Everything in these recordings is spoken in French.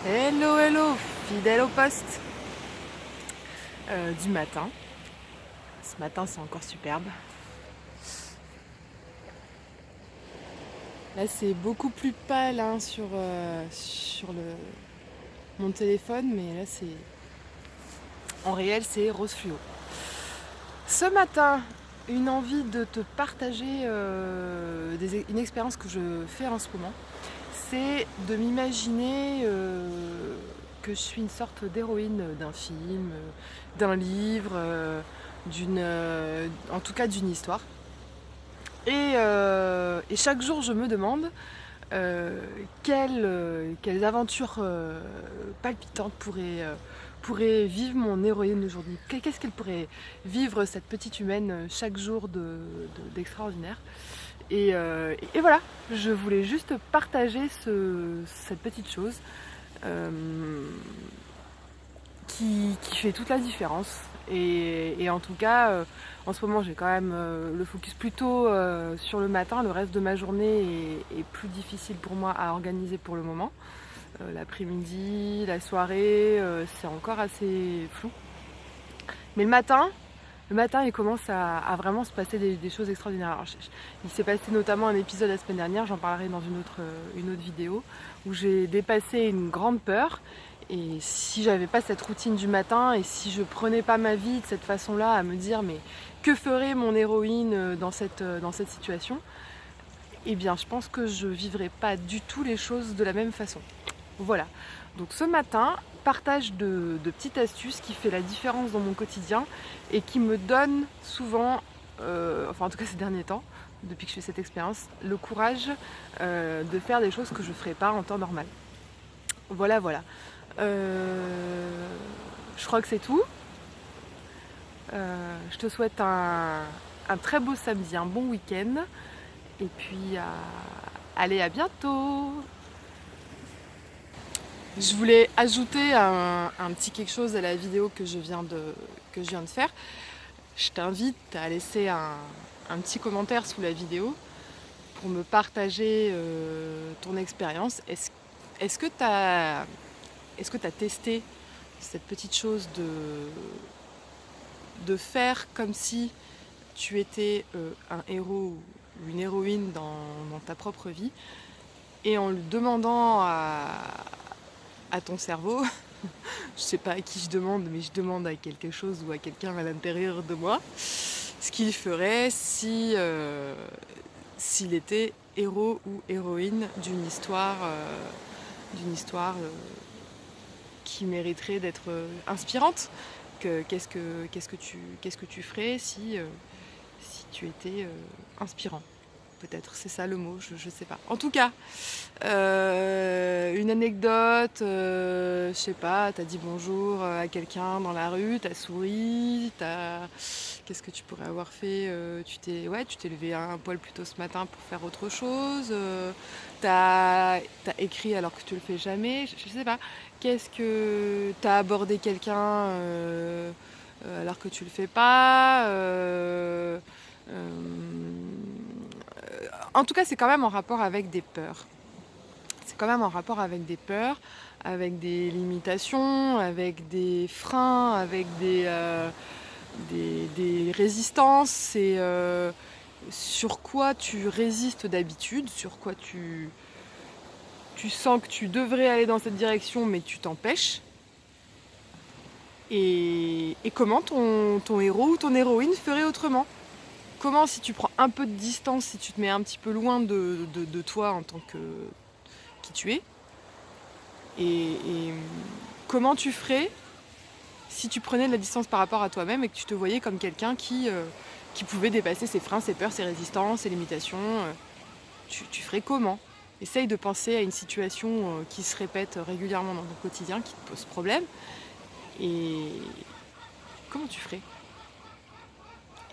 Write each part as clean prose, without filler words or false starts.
Hello, hello, fidèle au poste du matin. Ce matin, c'est encore superbe. Là, c'est beaucoup plus pâle hein, sur mon téléphone, mais là, c'est en réel, c'est rose fluo. Ce matin, une envie de te partager une expérience que je fais en ce moment. C'est de m'imaginer que je suis une sorte d'héroïne d'un film, d'un livre, en tout cas d'une histoire. Et chaque jour, je me demande quelles aventures palpitantes pourraient vivre mon héroïne aujourd'hui. Qu'est-ce qu'elle pourrait vivre, cette petite humaine, chaque jour d'extraordinaire. Et voilà, je voulais juste partager cette petite chose euh, qui fait toute la différence. Et en tout cas, en ce moment, j'ai quand même le focus plutôt sur le matin. Le reste de ma journée est plus difficile pour moi à organiser pour le moment. L'après-midi, la soirée, c'est encore assez flou. Mais le matin, il commence à vraiment se passer des choses extraordinaires. Alors, il s'est passé notamment un épisode la semaine dernière, j'en parlerai dans une autre vidéo, où j'ai dépassé une grande peur. Et si j'avais pas cette routine du matin, et si je prenais pas ma vie de cette façon-là, à me dire mais que ferait mon héroïne dans cette situation, eh bien je pense que je vivrais pas du tout les choses de la même façon. Voilà. Donc ce matin, partage de petites astuces qui fait la différence dans mon quotidien et qui me donne souvent, enfin en tout cas ces derniers temps, depuis que je fais cette expérience, le courage de faire des choses que je ne ferais pas en temps normal. Voilà, voilà. Je crois que c'est tout. Je te souhaite un très beau samedi, un bon week-end. Et puis, allez, à bientôt. Je voulais ajouter un petit quelque chose à la vidéo que je viens de faire. Je t'invite à laisser un petit commentaire sous la vidéo pour me partager ton expérience. Est-ce que tu as, testé cette petite chose de faire comme si tu étais un héros ou une héroïne dans ta propre vie et en lui demandant à ton cerveau, je sais pas à qui je demande, mais je demande à quelque chose ou à quelqu'un à l'intérieur de moi, ce qu'il ferait si s'il était héros ou héroïne d'une histoire qui mériterait d'être inspirante. Qu'est-ce que tu ferais si tu étais inspirant? Peut-être, c'est ça le mot, je sais pas. En tout cas, une anecdote, je sais pas, t'as dit bonjour à quelqu'un dans la rue, t'as souri, qu'est-ce que tu pourrais avoir fait tu t'es levé un poil plus tôt ce matin pour faire autre chose, t'as écrit alors que tu le fais jamais, je sais pas. Qu'est-ce que t'as abordé quelqu'un alors que tu le fais pas en tout cas, c'est quand même en rapport avec des peurs. C'est quand même en rapport avec des peurs, avec des limitations, avec des freins, avec des résistances. C'est sur quoi tu résistes d'habitude, sur quoi tu sens que tu devrais aller dans cette direction, mais tu t'empêches. Et comment ton héros ou ton héroïne ferait autrement. Comment, si tu prends un peu de distance, si tu te mets un petit peu loin de toi en tant que qui tu es, et comment tu ferais si tu prenais de la distance par rapport à toi-même et que tu te voyais comme quelqu'un qui pouvait dépasser ses freins, ses peurs, ses résistances, ses limitations. Tu ferais comment? Essaye de penser à une situation qui se répète régulièrement dans ton quotidien, qui te pose problème, et comment tu ferais?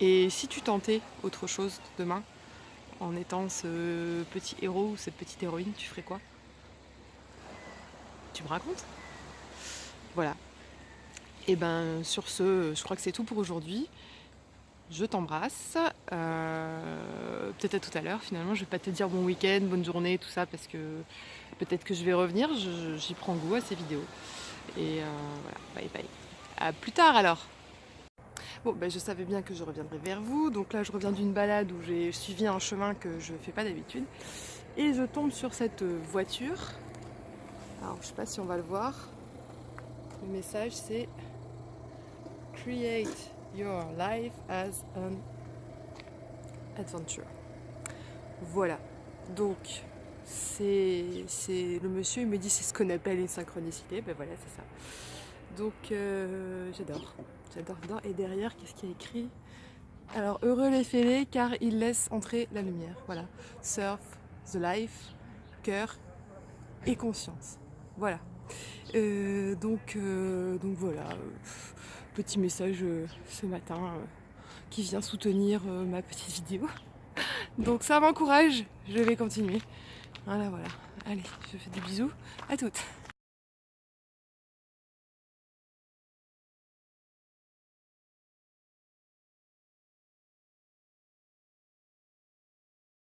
Et si tu tentais autre chose demain, en étant ce petit héros ou cette petite héroïne, tu ferais quoi? Tu me racontes? Voilà. Et ben sur ce, je crois que c'est tout pour aujourd'hui. je t'embrasse. Peut-être à tout à l'heure finalement, je vais pas te dire bon week-end, bonne journée, tout ça, parce que peut-être que je vais revenir, j'y prends goût à ces vidéos. Et voilà, bye bye. À plus tard alors. Bon, je savais bien que je reviendrai vers vous, donc là je reviens d'une balade où j'ai suivi un chemin que je fais pas d'habitude. Et je tombe sur cette voiture. Alors je sais pas si on va le voir. Le message c'est Create your life as an adventure. Voilà. Donc c'est le monsieur, il me dit c'est ce qu'on appelle une synchronicité. Ben voilà, c'est ça. Donc j'adore. Et derrière, qu'est-ce qu'il y a écrit? Alors heureux les fêlés car ils laissent entrer la lumière. Voilà. Surf, the life, cœur et conscience. Voilà. Donc voilà, petit message ce matin qui vient soutenir ma petite vidéo. Donc ça m'encourage, je vais continuer. Voilà. Allez, je fais des bisous à toutes.